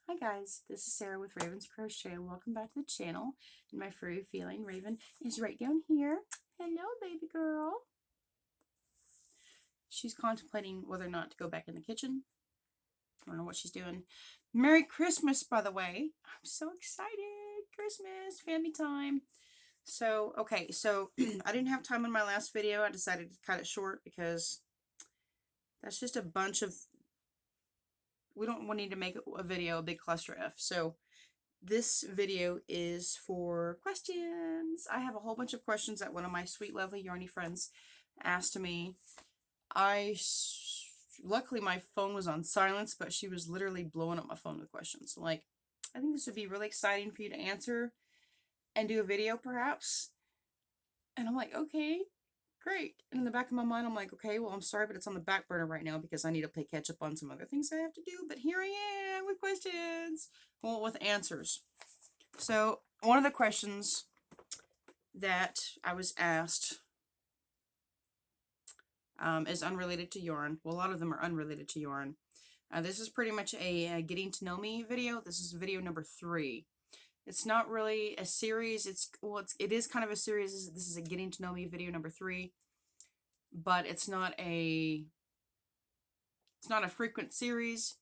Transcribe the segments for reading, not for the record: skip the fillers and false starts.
Hi guys, this is Sarah with Raven's Crochet and welcome back to the channel. And my furry feline Raven is right down here. Hello baby girl. She's contemplating whether or not to go back in the kitchen. I don't know what she's doing. Merry Christmas, by the way. I'm so excited. Christmas, family time. So, okay, so I didn't have time in my last video. I decided to cut it short because that's just a bunch of, we don't need to make a video a big cluster F. So this video is for questions. I have a whole bunch of questions that one of my sweet, lovely yarny friends asked me. Luckily my phone was on silence, but she was literally blowing up my phone with questions. Like, I think this would be really exciting for you to answer and do a video perhaps. And I'm like, okay, great. And in the back of my mind, I'm like, okay, well, I'm sorry, but it's on the back burner right now because I need to play catch up on some other things I have to do. But here I am with questions. Well, with answers. So one of the questions that I was asked is unrelated to yarn. Well, a lot of them are unrelated to yarn. This is pretty much a getting to know me video. This is video number 3. It's not really a series. It is kind of a series. This is a getting to know me video number 3, but it's not a frequent series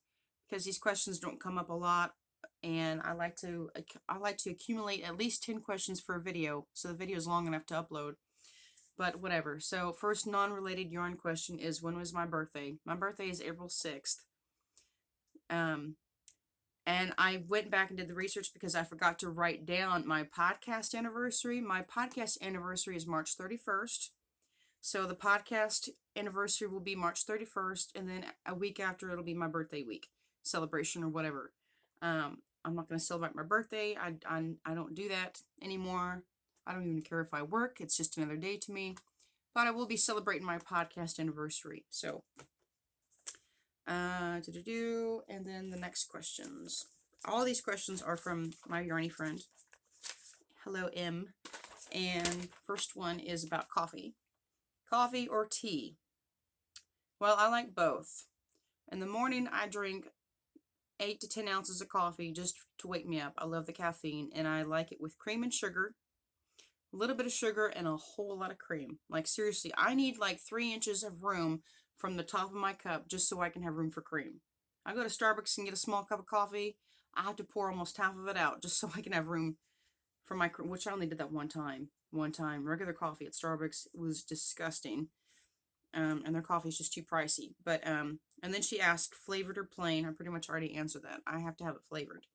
because these questions don't come up a lot. And I like to accumulate at least 10 questions for a video, so the video is long enough to upload. But whatever. So first non-related yarn question is, when was my birthday? My birthday is April 6th. And I went back and did the research because I forgot to write down my podcast anniversary. My podcast anniversary is March 31st. So the podcast anniversary will be March 31st, and then a week after it'll be my birthday week celebration or whatever. I'm not going to celebrate my birthday. I don't do that anymore. I don't even care if I work. It's just another day to me. But I will be celebrating my podcast anniversary. So, and then the next questions. All these questions are from my yarny friend. Hello, M. And first one is about coffee. Coffee or tea? Well, I like both. In the morning, I drink 8 to 10 ounces of coffee just to wake me up. I love the caffeine, and I like it with cream and sugar. A little bit of sugar and a whole lot of cream. Like, seriously, I need like 3 inches of room from the top of my cup just so I can have room for cream. I go to Starbucks and get a small cup of coffee. I have to pour almost half of it out just so I can have room for my cream, which I only did that one time. Regular coffee at Starbucks was disgusting. And their coffee is just too pricey. But, and then she asked, flavored or plain? I pretty much already answered that. I have to have it flavored.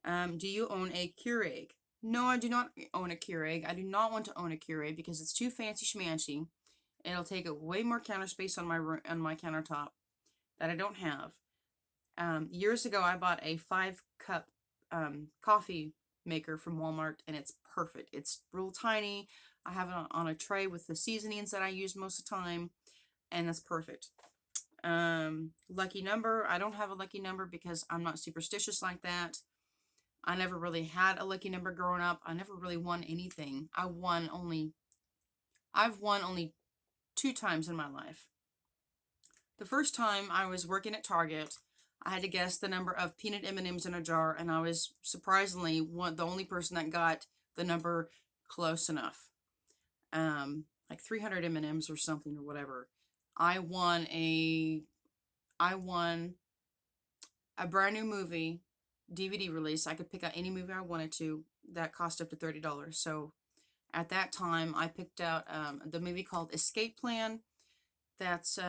Do you own a Keurig? No, I do not own a Keurig. I do not want to own a Keurig because it's too fancy schmancy. It'll take up way more counter space on my countertop that I don't have. Years ago, I bought a 5-cup coffee maker from Walmart, and it's perfect. It's real tiny. I have it on a tray with the seasonings that I use most of the time, and that's perfect. Lucky number. I don't have a lucky number because I'm not superstitious like that. I never really had a lucky number growing up. I never really won anything. I've won only 2 times in my life. The first time I was working at Target, I had to guess the number of peanut M&Ms in a jar, and I was surprisingly the only person that got the number close enough. Like 300 M&Ms or something or whatever. I won a brand new movie DVD release. I could pick out any movie I wanted to that cost up to $30. So at that time, I picked out the movie called Escape Plan. That's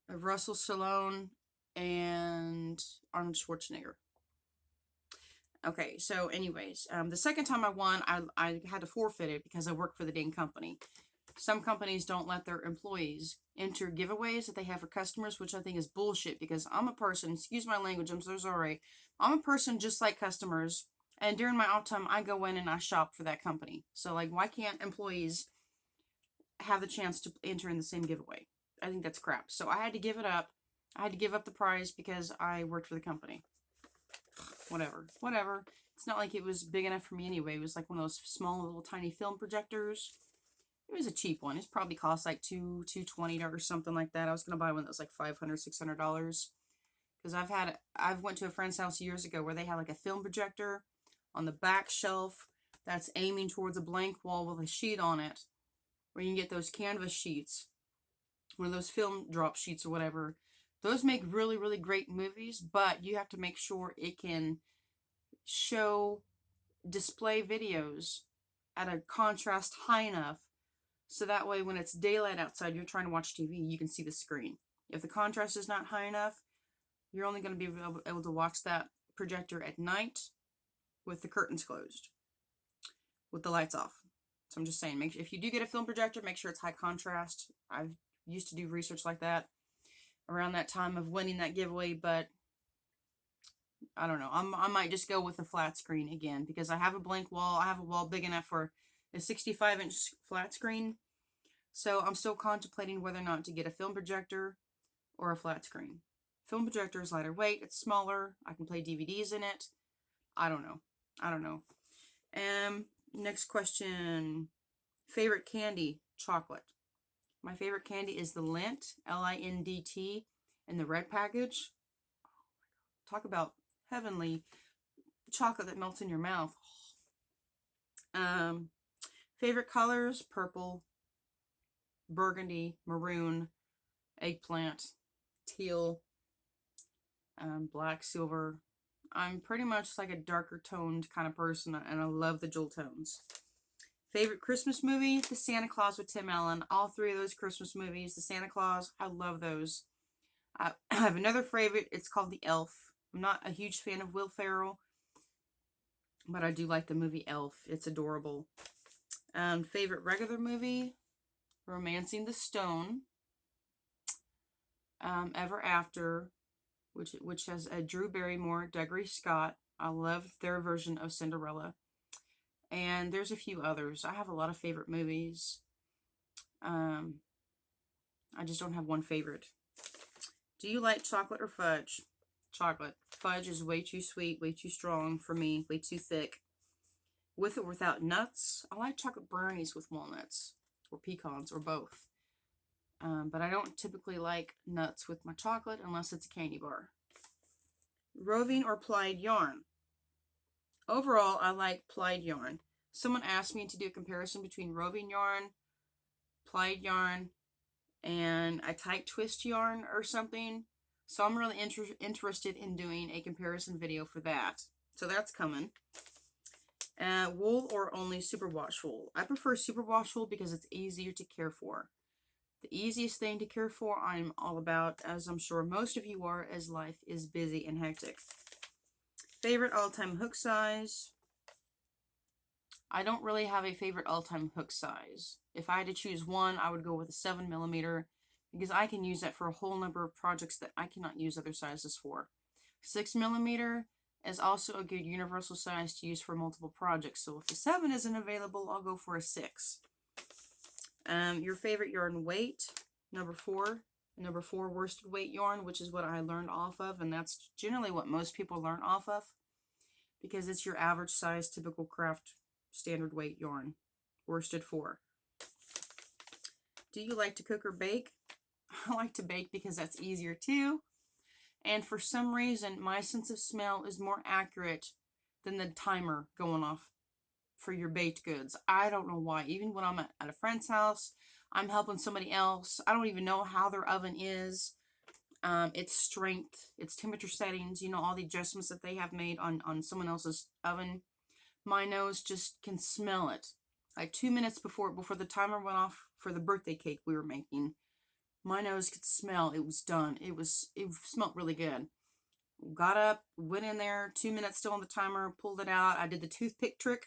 Russell Stallone and Arnold Schwarzenegger. Okay, so anyways, the second time I won, I had to forfeit it because I work for the dang company. Some companies don't let their employees enter giveaways that they have for customers, which I think is bullshit because I'm a person, excuse my language, I'm so sorry. I'm a person just like customers, and during my off time, I go in and I shop for that company. So, like, why can't employees have the chance to enter in the same giveaway? I think that's crap. So I had to give it up. I had to give up the prize because I worked for the company. Whatever. It's not like it was big enough for me anyway. It was like one of those small little tiny film projectors. It was a cheap one. It's probably cost like $220 or something like that. I was gonna buy one that was like $500, $600. Because I've went to a friend's house years ago where they had like a film projector on the back shelf that's aiming towards a blank wall with a sheet on it, where you can get those canvas sheets, one of those film drop sheets or whatever. Those make really, really great movies, but you have to make sure it can display videos at a contrast high enough so that way when it's daylight outside, you're trying to watch TV, you can see the screen. If the contrast is not high enough, you're only going to be able to watch that projector at night with the curtains closed, with the lights off. So I'm just saying, if you do get a film projector, make sure it's high contrast. I've used to do research like that around that time of winning that giveaway, but I don't know. I might just go with a flat screen again because I have a blank wall. I have a wall big enough for a 65-inch flat screen. So I'm still contemplating whether or not to get a film projector or a flat screen. Film projector is lighter weight. It's smaller. I can play DVDs in it. I don't know. Next question. Favorite candy? Chocolate. My favorite candy is the Lindt, Lindt, in the red package. Talk about heavenly chocolate that melts in your mouth. Favorite colors? Purple, burgundy, maroon, eggplant, teal, black, silver. I'm pretty much like a darker toned kind of person, and I love the jewel tones. Favorite Christmas movie? The Santa Claus with Tim Allen. All three of those Christmas movies. The Santa Claus, I love those. I have another favorite. It's called The Elf. I'm not a huge fan of Will Ferrell, but I do like the movie Elf. It's adorable. Favorite regular movie? Romancing the Stone. Ever After, which has Drew Barrymore, Dougray Scott. I love their version of Cinderella. And there's a few others. I have a lot of favorite movies. I just don't have one favorite. Do you like chocolate or fudge? Chocolate. Fudge is way too sweet, way too strong for me, way too thick. With or without nuts, I like chocolate brownies with walnuts or pecans or both. But I don't typically like nuts with my chocolate unless it's a candy bar. Roving or plied yarn? Overall, I like plied yarn. Someone asked me to do a comparison between roving yarn, plied yarn, and a tight twist yarn or something. So I'm really interested in doing a comparison video for that. So that's coming. Wool or only superwash wool? I prefer superwash wool because it's easier to care for. The easiest thing to care for I'm all about, as I'm sure most of you are, as life is busy and hectic. Favorite all-time hook size? I don't really have a favorite all-time hook size. If I had to choose one, I would go with a 7mm because I can use that for a whole number of projects that I cannot use other sizes for. 6mm is also a good universal size to use for multiple projects. So if the 7 isn't available, I'll go for a 6. Your favorite yarn weight? Number 4 worsted weight yarn, which is what I learned off of, and that's generally what most people learn off of because it's your average size, typical craft standard weight yarn. Worsted 4. Do you like to cook or bake? I like to bake because that's easier too. And for some reason, my sense of smell is more accurate than the timer going off for your baked goods. I don't know why. Even when I'm at a friend's house, I'm helping somebody else. I don't even know how their oven is. Its strength, its temperature settings, you know, all the adjustments that they have made on someone else's oven. My nose just can smell it. Like 2 minutes before the timer went off for the birthday cake we were making, my nose could smell it was done. It smelled really good. Got up, went in there, 2 minutes still on the timer, pulled it out. I did the toothpick trick.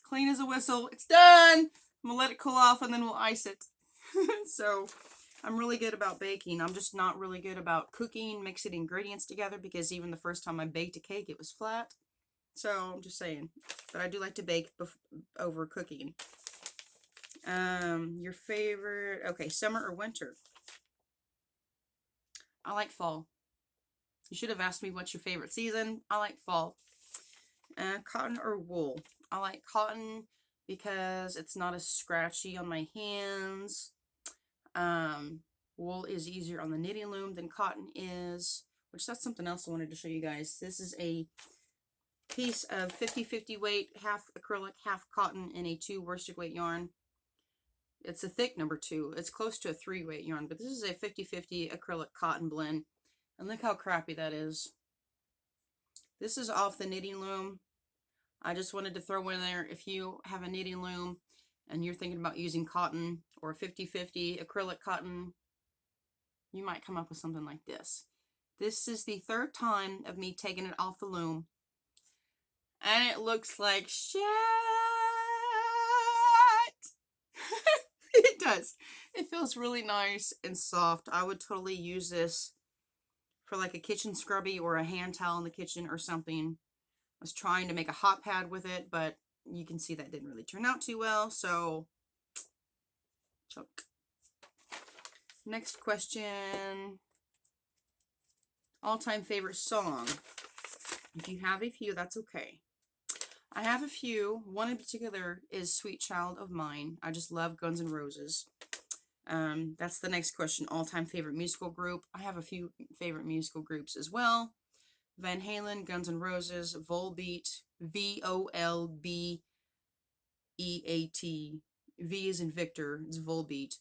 Clean as a whistle. It's done. I'm gonna let it cool off and then we'll ice it. So I'm really good about baking. I'm just not really good about cooking, mixing ingredients together because even the first time I baked a cake, it was flat. So I'm just saying. But I do like to bake over cooking. Your favorite, okay, summer or winter? I like fall. You should have asked me what's your favorite season. I like fall. Cotton or wool? I like cotton because it's not as scratchy on my hands. Wool is easier on the knitting loom than cotton is. which that's something else I wanted to show you guys. This is a piece of 50-50 weight, half acrylic, half cotton in a 2 worsted weight yarn. It's a thick number 2. It's close to a 3 weight yarn, but this is a 50-50 acrylic cotton blend. And look how crappy that is. This is off the knitting loom. I just wanted to throw in there, if you have a knitting loom and you're thinking about using cotton or 50-50 acrylic cotton, you might come up with something like this. This is the 3rd time of me taking it off the loom, and it looks like shit. It does. It feels really nice and soft. I would totally use this for like a kitchen scrubby or a hand towel in the kitchen or something. I was trying to make a hot pad with it, but you can see that didn't really turn out too well, so choke. Next question. All-time favorite song. If you have a few, that's okay. I have a few. One in particular is Sweet Child of Mine. I just love Guns N' Roses. That's the next question. All-time favorite musical group. I have a few favorite musical groups as well. Van Halen, Guns N' Roses, Volbeat, Volbeat. V is in Victor. It's Volbeat.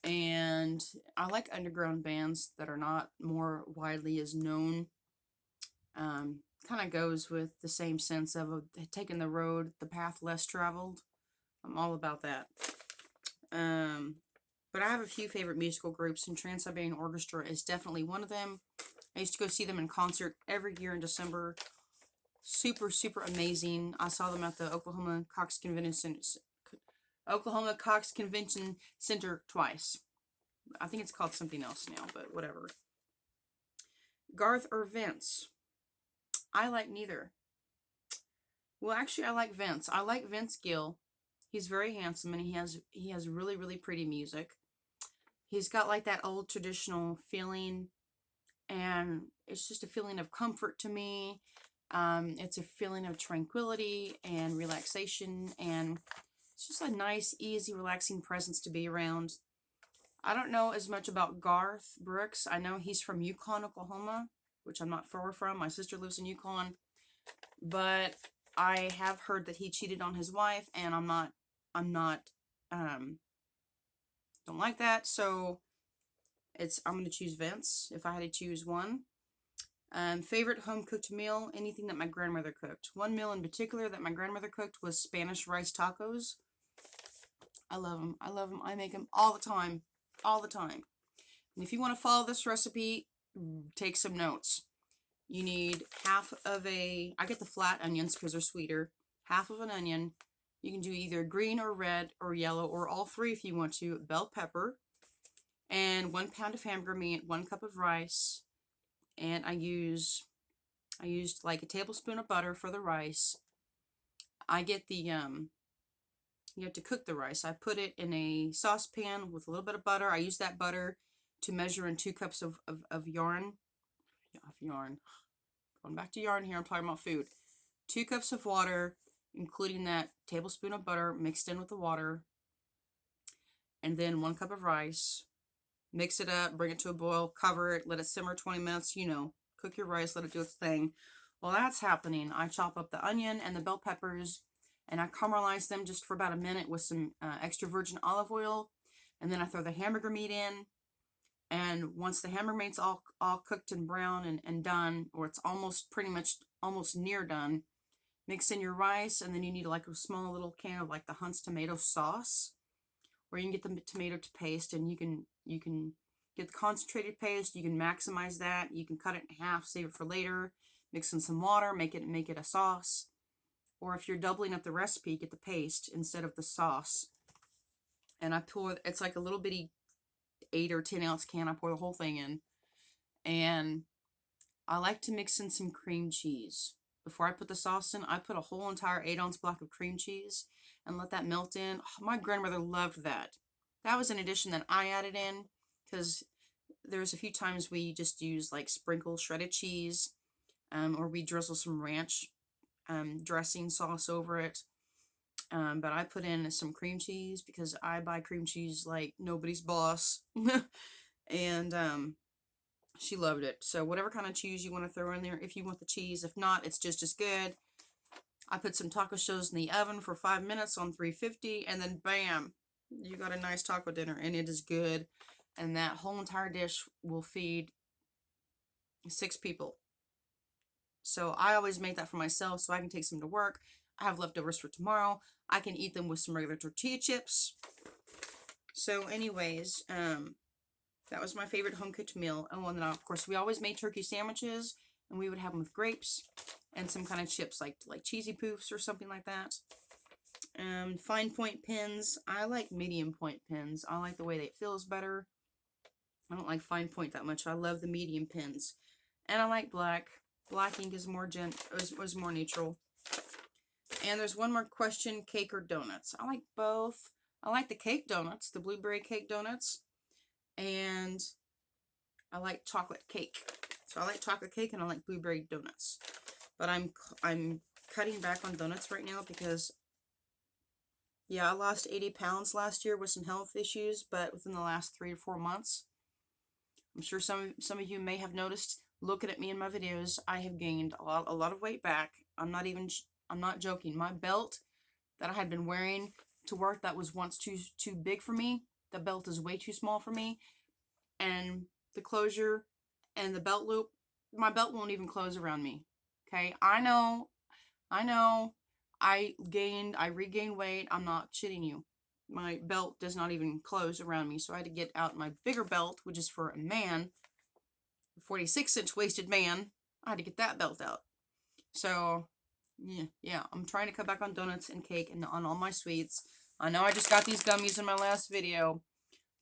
And I like underground bands that are not more widely as known. Kind of goes with the same sense of taking the road, the path less traveled. I'm all about that. But I have a few favorite musical groups, and Trans-Siberian Orchestra is definitely one of them. I used to go see them in concert every year in December. Super, super amazing. I saw them at the Oklahoma Cox Convention Center twice. I think it's called something else now, but whatever. Garth or Vince? I like neither. Well, actually, I like Vince. I like Vince Gill. He's very handsome, and he has really, really pretty music. He's got like that old traditional feeling, and it's just a feeling of comfort to me. It's a feeling of tranquility and relaxation, and it's just a nice, easy, relaxing presence to be around. I don't know as much about Garth Brooks. I know he's from Yukon, Oklahoma, which I'm not far from. My sister lives in Yukon, but I have heard that he cheated on his wife, and don't like that. So I'm going to choose Vince if I had to choose one. Favorite home cooked meal, anything that my grandmother cooked. One meal in particular that my grandmother cooked was Spanish rice tacos. I love them. I love them. I make them all the time. All the time. And if you want to follow this recipe, take some notes. You need half of I get the flat onions because they're sweeter. Half of an onion. You can do either green or red or yellow or all 3 if you want to. Bell pepper. And 1 pound of hamburger meat, 1 cup of rice. And I used like a tablespoon of butter for the rice. I get the, you have to cook the rice. I put it in a saucepan with a little bit of butter. I use that butter to measure in 2 cups of yarn. Going back to yarn here, I'm talking about food. 2 cups of water, including that tablespoon of butter mixed in with the water. And then 1 cup of rice. Mix it up, bring it to a boil, cover it, let it simmer 20 minutes, cook your rice, let it do its thing. While that's happening, I chop up the onion and the bell peppers, and I caramelize them just for about a minute with some extra virgin olive oil, and then I throw the hamburger meat in, and once the hamburger meat's all cooked and brown and done, or it's almost near done, mix in your rice, and then you need like a small little can of like the Hunt's tomato sauce, where you can get the tomato paste, and you can get the concentrated paste. You can maximize that. You can cut it in half, save it for later, mix in some water, make it a sauce. Or if you're doubling up the recipe, get the paste instead of the sauce. And I pour, it's like a little bitty 8 or 10 ounce can. I pour the whole thing in. And I like to mix in some cream cheese. Before I put the sauce in, I put a whole entire 8 ounce block of cream cheese and let that melt in. Oh, my grandmother loved that. That was an addition that I added in, because there's a few times we just use like sprinkle shredded cheese, or we drizzle some ranch dressing sauce over it. But I put in some cream cheese because I buy cream cheese like nobody's boss. And She loved it. So whatever kind of cheese you want to throw in there, if you want the cheese. If not, it's just as good. I put some taco shells in the oven for 5 minutes on 350, and then bam, you got a nice taco dinner, and it is good. And that whole entire dish will feed 6 people. So I always make that for myself so I can take some to work. I have leftovers for tomorrow. I can eat them with some regular tortilla chips. So anyways, that was my favorite home cooked meal. Oh, and then of course we always made turkey sandwiches, and we would have them with grapes and some kind of chips like cheesy poofs or something like that. Fine point pins. I like medium point pins. I like the way that it feels better. I don't like fine point that much. I love the medium pins, and I like black. Black ink is more was more neutral. And there's one more question: cake or donuts? I like both. I like the cake donuts, the blueberry cake donuts, and I like chocolate cake. So I like chocolate cake and I like blueberry donuts. But I'm cutting back on donuts right now because, yeah, I lost 80 pounds last year with some health issues, but within the last 3 to 4 months, I'm sure some of you may have noticed, looking at me in my videos, I have gained a lot of weight back. I'm not joking. My belt that I had been wearing to work that was once too big for me, the belt is way too small for me, and the closure and the belt loop, my belt won't even close around me. Okay, I know, I regained weight. I'm not shitting you. My belt does not even close around me, so I had to get out my bigger belt, which is for a man, 46-inch waisted man. I had to get that belt out. So, yeah, I'm trying to cut back on donuts and cake and on all my sweets. I know I just got these gummies in my last video,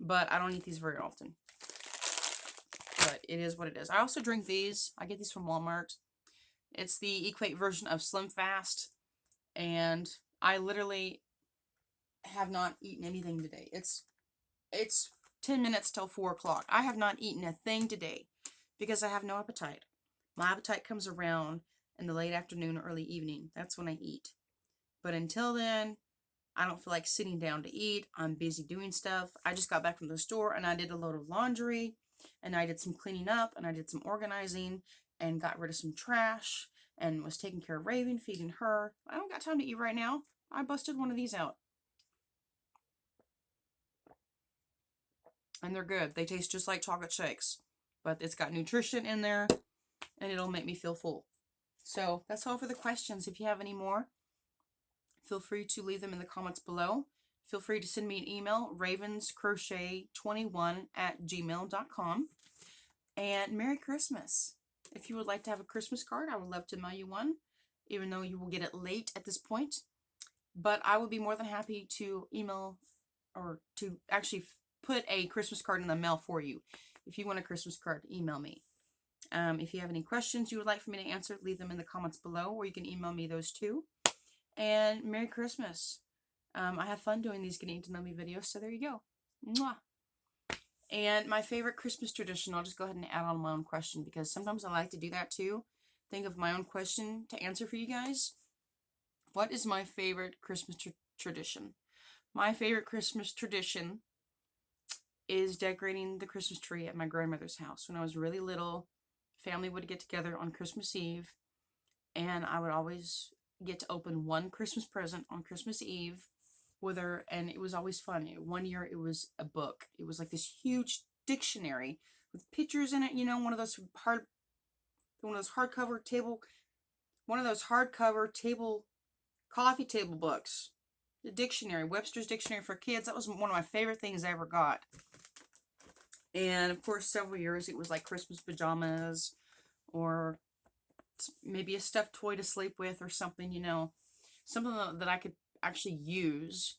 but I don't eat these very often. But it is what it is. I also drink these. I get these from Walmart. It's the Equate version of Slim Fast, and I literally have not eaten anything today. It's 10 minutes till 4 o'clock. I have not eaten a thing today because I have no appetite. My appetite comes around in the late afternoon or early evening. That's when I eat. But until then, I don't feel like sitting down to eat. I'm busy doing stuff. I just got back from the store and I did a load of laundry, and I did some cleaning up, and I did some organizing, and got rid of some trash, and was taking care of Raven, feeding her. I don't got time to eat right now. I busted one of these out. And they're good. They taste just like chocolate shakes, but it's got nutrition in there, and it'll make me feel full. So that's all for the questions. If you have any more, feel free to leave them in the comments below. Feel free to send me an email, ravenscrochet21@gmail.com. And Merry Christmas. If you would like to have a Christmas card, I would love to mail you one, even though you will get it late at this point. But I would be more than happy to email or to actually put a Christmas card in the mail for you. If you want a Christmas card, email me. If you have any questions you would like for me to answer, leave them in the comments below, or you can email me those too. And Merry Christmas. I have fun doing these getting to know me videos, so there you go. Mwah. And my favorite Christmas tradition, I'll just go ahead and add on my own question because sometimes I like to do that too. Think of my own question to answer for you guys. What is my favorite Christmas tradition? My favorite Christmas tradition is decorating the Christmas tree at my grandmother's house. When I was really little, family would get together on Christmas Eve, and I would always get to open one Christmas present on Christmas Eve with her, and it was always fun. One year it was a book. It was like this huge dictionary with pictures in it, one of those hardcover table coffee table books. The dictionary, Webster's Dictionary for Kids. That was one of my favorite things I ever got. And of course, several years it was like Christmas pajamas, or maybe a stuffed toy to sleep with, or something, something that I could actually use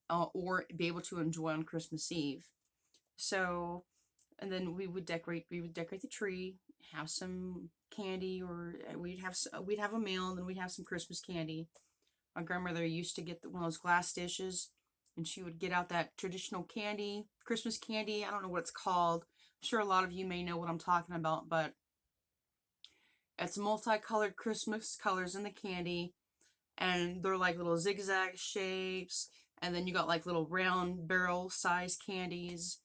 or be able to enjoy on Christmas Eve. So, and then we would decorate the tree, have some candy, or we'd have a meal, and then we'd have some Christmas candy. My grandmother used to get one of those glass dishes, and she would get out that traditional candy, Christmas candy. I don't know what it's called. I'm sure a lot of you may know what I'm talking about, but it's multicolored Christmas colors in the candy, and they're like little zigzag shapes, and then you got like little round barrel size candies,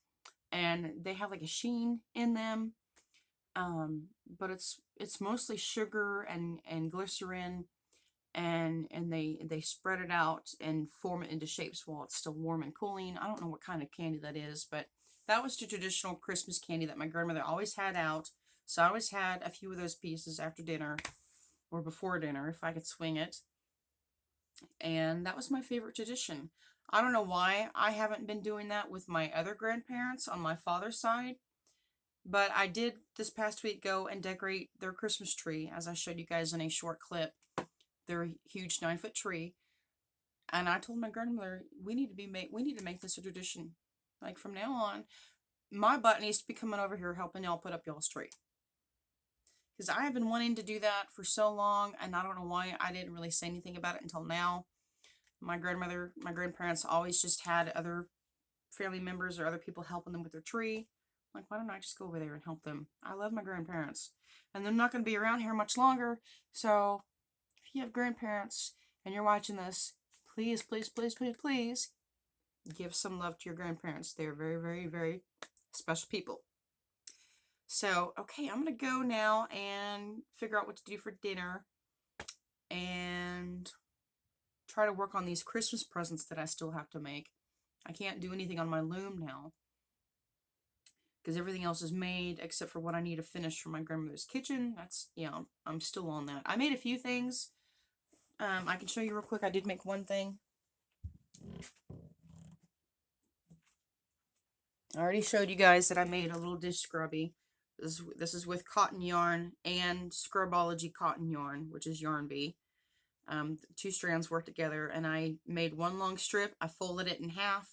and they have like a sheen in them. But it's mostly sugar and glycerin, and they spread it out and form it into shapes while it's still warm and cooling. I don't know what kind of candy that is, but that was the traditional Christmas candy that my grandmother always had out. So I always had a few of those pieces after dinner or before dinner if I could swing it. And that was my favorite tradition. I don't know why I haven't been doing that with my other grandparents on my father's side, but I did this past week go and decorate their Christmas tree, as I showed you guys in a short clip. Their huge 9-foot tree. And I told my grandmother, we need to make this a tradition. Like from now on, my butt needs to be coming over here helping y'all put up y'all's tree. Because I have been wanting to do that for so long, and I don't know why I didn't really say anything about it until now. My grandparents always just had other family members or other people helping them with their tree. Like, why don't I just go over there and help them? I love my grandparents. And they're not going to be around here much longer. So, if you have grandparents and you're watching this, please, please, please, please, please give some love to your grandparents. They're very, very, very special people. So, okay, I'm going to go now and figure out what to do for dinner and try to work on these Christmas presents that I still have to make. I can't do anything on my loom now because everything else is made except for what I need to finish for my grandmother's kitchen. That's, yeah, I'm still on that. I made a few things. I can show you real quick. I did make one thing. I already showed you guys that I made a little dish scrubby. This is with cotton yarn and Scrubology cotton yarn, which is Yarn Bee. The two strands work together, and I made one long strip. I folded it in half,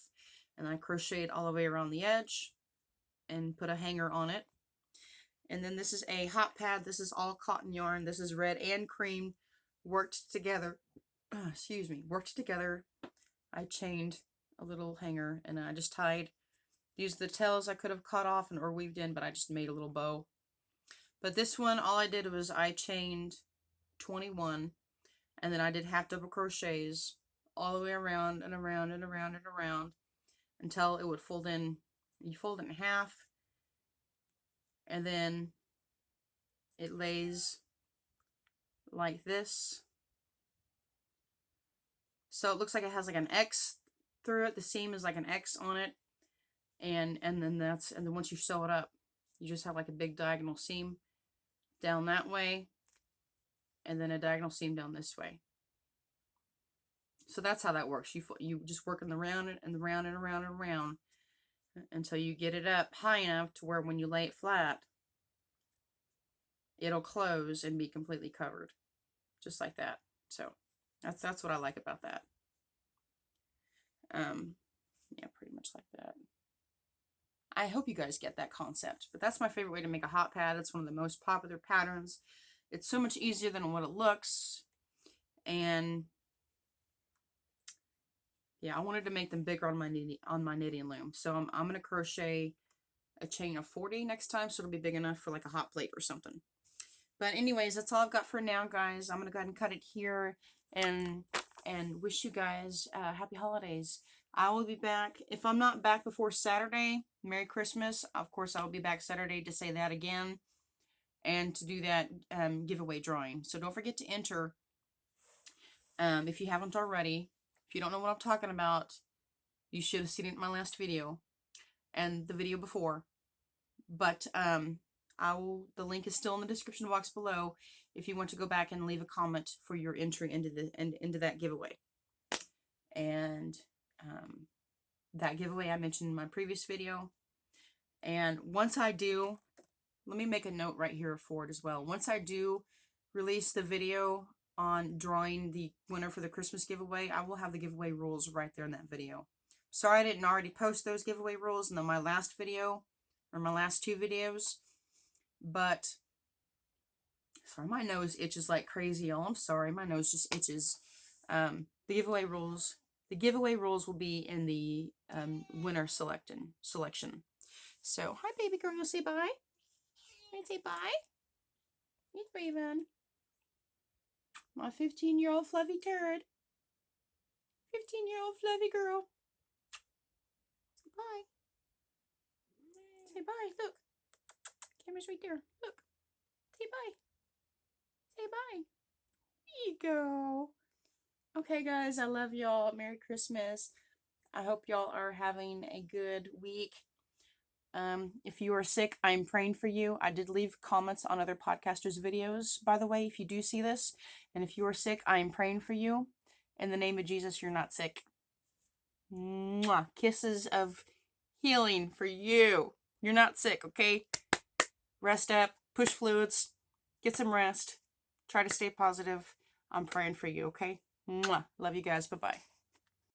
and I crocheted all the way around the edge and put a hanger on it. And then this is a hot pad. This is all cotton yarn. This is red and cream worked together. Excuse me, worked together. I chained a little hanger, and I just tied. These are the tails I could have cut off or weaved in, but I just made a little bow. But this one, all I did was I chained 21, and then I did half double crochets all the way around and around and around and around until it would fold in. You fold it in half, and then it lays like this. So it looks like it has like an X through it. The seam is like an X on it. And then once you sew it up, you just have like a big diagonal seam down that way, and then a diagonal seam down this way. So that's how that works. You just work in the round and the round and around and around until you get it up high enough to where when you lay it flat, it'll close and be completely covered, just like that. So that's what I like about that. Yeah, pretty much like that. I hope you guys get that concept, but that's my favorite way to make a hot pad. It's one of the most popular patterns. It's so much easier than what it looks, and yeah, I wanted to make them bigger on my knitting loom. So I'm gonna crochet a chain of 40 next time, so it'll be big enough for like a hot plate or something. But anyways, that's all I've got for now, guys. I'm gonna go ahead and cut it here and wish you guys happy holidays. I will be back. If I'm not back before Saturday, Merry Christmas. Of course, I will be back Saturday to say that again and to do that giveaway drawing. So don't forget to enter if you haven't already. If you don't know what I'm talking about, you should have seen it in my last video and the video before. But the link is still in the description box below if you want to go back and leave a comment for your entry into that giveaway. And that giveaway I mentioned in my previous video. And once I do, let me make a note right here for it as well. Once I do release the video on drawing the winner for the Christmas giveaway, I will have the giveaway rules right there in that video. Sorry I didn't already post those giveaway rules in my last video, or my last two videos, but sorry, my nose itches like crazy, y'all. I'm sorry, my nose just itches. The giveaway rules will be in the winner selection. So, hi, baby girl. You'll say bye. You say bye. He's breathing. My 15-year-old fluffy turd. 15-year-old fluffy girl. Say bye. Say bye. Look. Camera's right there. Look. Say bye. Say bye. There you go. Okay, guys, I love y'all. Merry Christmas. I hope y'all are having a good week. If you are sick, I'm praying for you. I did leave comments on other podcasters' videos, by the way, if you do see this. And if you are sick, I am praying for you. In the name of Jesus, you're not sick. Mwah. Kisses of healing for you. You're not sick, okay? Rest up, push fluids, get some rest, try to stay positive. I'm praying for you, okay? Mwah. Love you guys. Bye-bye.